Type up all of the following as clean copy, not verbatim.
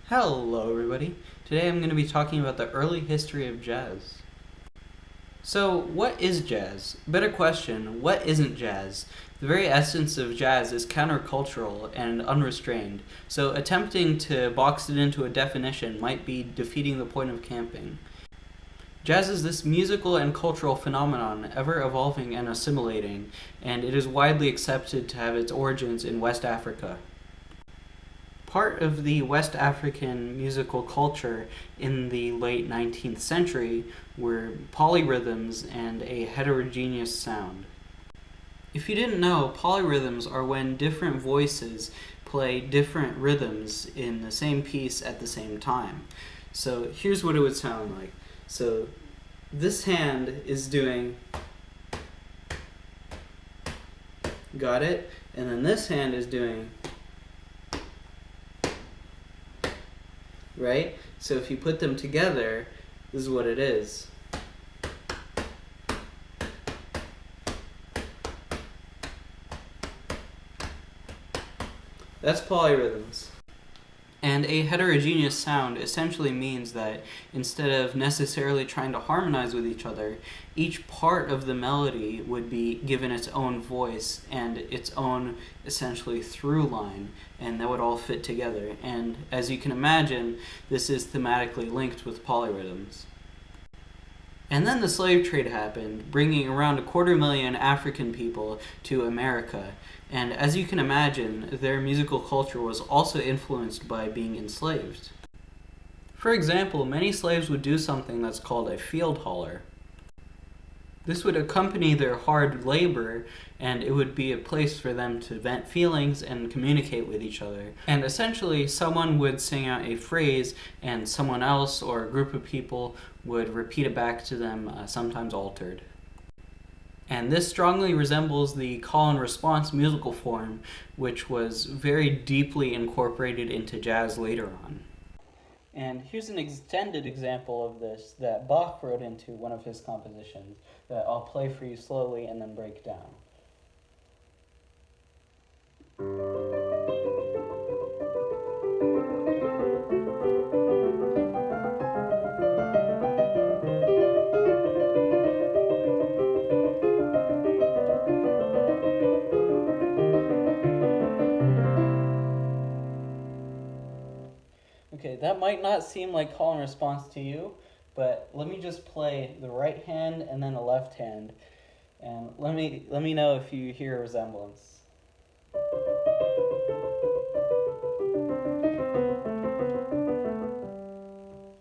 Hello everybody. Today I'm going to be talking about the early history of jazz. So, what is jazz? Better question, what isn't jazz? The very essence of jazz is countercultural and unrestrained, so attempting to box it into a definition might be defeating the point of camping. Jazz is this musical and cultural phenomenon, ever evolving and assimilating, and it is widely accepted to have its origins in West Africa. Part of the West African musical culture in the late 19th century were polyrhythms and a heterogeneous sound. If you didn't know, polyrhythms are when different voices play different rhythms in the same piece at the same time. So here's what it would sound like. So this hand is doing, got it? And then this hand is doing, right? So if you put them together, this is what it is. That's polyrhythms. And a heterogeneous sound essentially means that instead of necessarily trying to harmonize with each other, each part of the melody would be given its own voice and its own essentially through line, and that would all fit together. And as you can imagine, this is thematically linked with polyrhythms. And then the slave trade happened, bringing around 250,000 African people to America. And as you can imagine, their musical culture was also influenced by being enslaved. For example, many slaves would do something that's called a field holler. This would accompany their hard labor, and it would be a place for them to vent feelings and communicate with each other. And essentially, someone would sing out a phrase, and someone else or a group of people would repeat it back to them, sometimes altered. And this strongly resembles the call and response musical form, which was very deeply incorporated into jazz later on. And here's an extended example of this that Bach wrote into one of his compositions that I'll play for you slowly and then break down. Okay, that might not seem like call and response to you, but let me just play the right hand and then the left hand, and let me know if you hear a resemblance.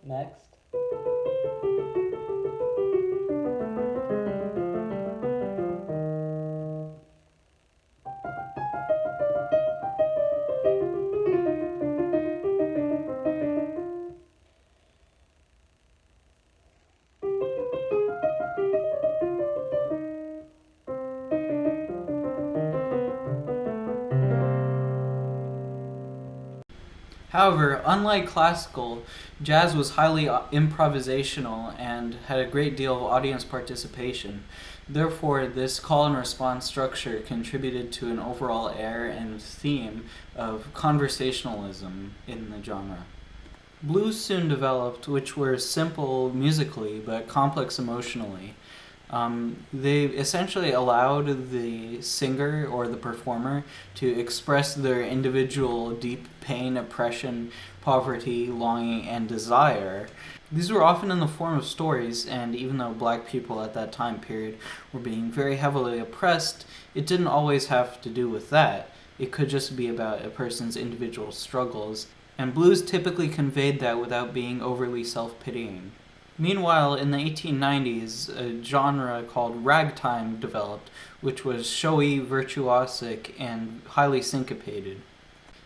Next. However, unlike classical, jazz was highly improvisational and had a great deal of audience participation. Therefore, this call and response structure contributed to an overall air and theme of conversationalism in the genre. Blues soon developed, which were simple musically but complex emotionally. They essentially allowed the singer or the performer to express their individual deep pain, oppression, poverty, longing, and desire. These were often in the form of stories, and even though black people at that time period were being very heavily oppressed, it didn't always have to do with that. It could just be about a person's individual struggles, and blues typically conveyed that without being overly self-pitying. Meanwhile, in the 1890s, a genre called ragtime developed, which was showy, virtuosic, and highly syncopated.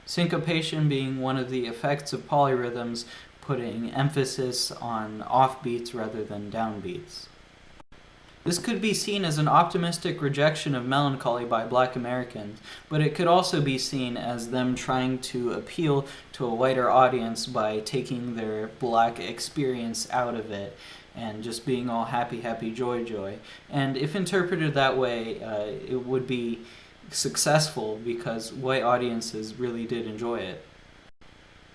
Syncopation being one of the effects of polyrhythms, putting emphasis on offbeats rather than downbeats. This could be seen as an optimistic rejection of melancholy by black Americans, but it could also be seen as them trying to appeal to a wider audience by taking their black experience out of it and just being all happy, happy, joy, joy. And if interpreted that way, it would be successful because white audiences really did enjoy it.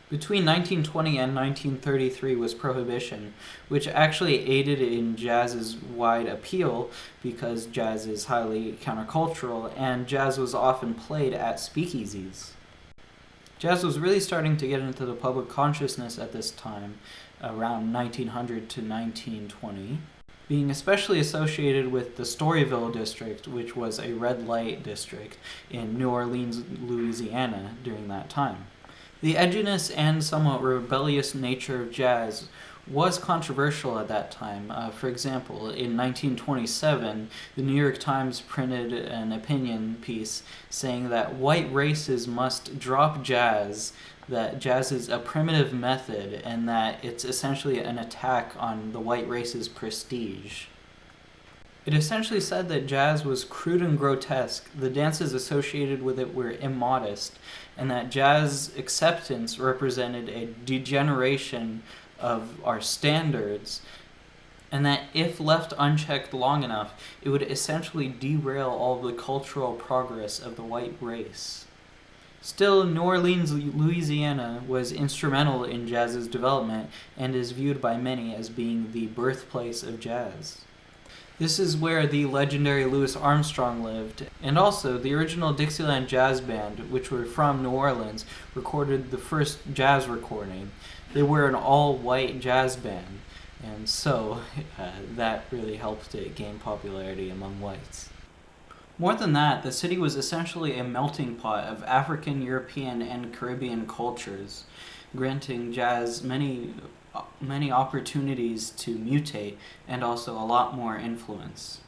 Between 1920 and 1933 was Prohibition, which actually aided in jazz's wide appeal because jazz is highly countercultural and jazz was often played at speakeasies. Jazz was really starting to get into the public consciousness at this time, around 1900 to 1920, being especially associated with the Storyville district, which was a red light district in New Orleans, Louisiana during that time. The edginess and somewhat rebellious nature of jazz was controversial at that time. For example, in 1927, the New York Times printed an opinion piece saying that white races must drop jazz, that jazz is a primitive method, and that it's essentially an attack on the white race's prestige. It essentially said that jazz was crude and grotesque, the dances associated with it were immodest, and that jazz acceptance represented a degeneration of our standards, and that if left unchecked long enough, it would essentially derail all the cultural progress of the white race. Still, New Orleans, Louisiana was instrumental in jazz's development and is viewed by many as being the birthplace of jazz. This is where the legendary Louis Armstrong lived, and also the original Dixieland Jazz Band, which were from New Orleans, recorded the first jazz recording. They were an all-white jazz band, and so that really helped it gain popularity among whites. More than that, the city was essentially a melting pot of African, European, and Caribbean cultures, granting jazz many opportunities to mutate and also a lot more influence.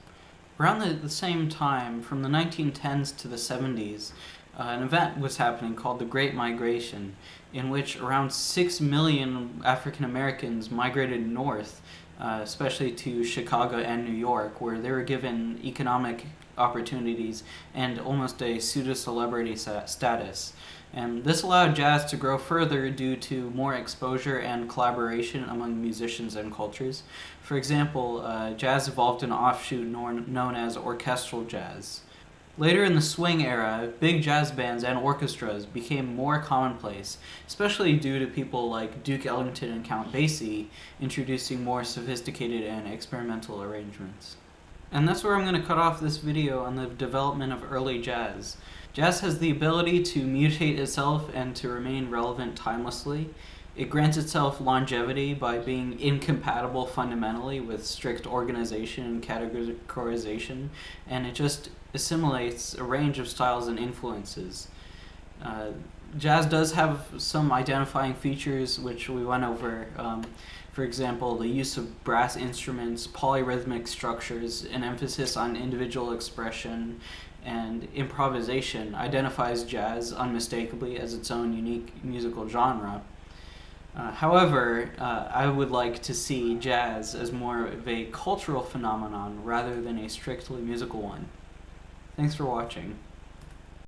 Around the same time, from the 1910s to the 70s, an event was happening called the Great Migration, in which around 6 million African Americans migrated north, especially to Chicago and New York, where they were given economic opportunities and almost a pseudo-celebrity status. And this allowed jazz to grow further due to more exposure and collaboration among musicians and cultures. For example, jazz evolved an offshoot known as orchestral jazz. Later in the swing era, big jazz bands and orchestras became more commonplace, especially due to people like Duke Ellington and Count Basie introducing more sophisticated and experimental arrangements. And that's where I'm going to cut off this video on the development of early jazz. Jazz has the ability to mutate itself and to remain relevant timelessly. It grants itself longevity by being incompatible fundamentally with strict organization and categorization, and it just assimilates a range of styles and influences. Jazz does have some identifying features which we went over. For example, the use of brass instruments, polyrhythmic structures, an emphasis on individual expression, and improvisation identifies jazz unmistakably as its own unique musical genre. However, I would like to see jazz as more of a cultural phenomenon rather than a strictly musical one. Thanks for watching.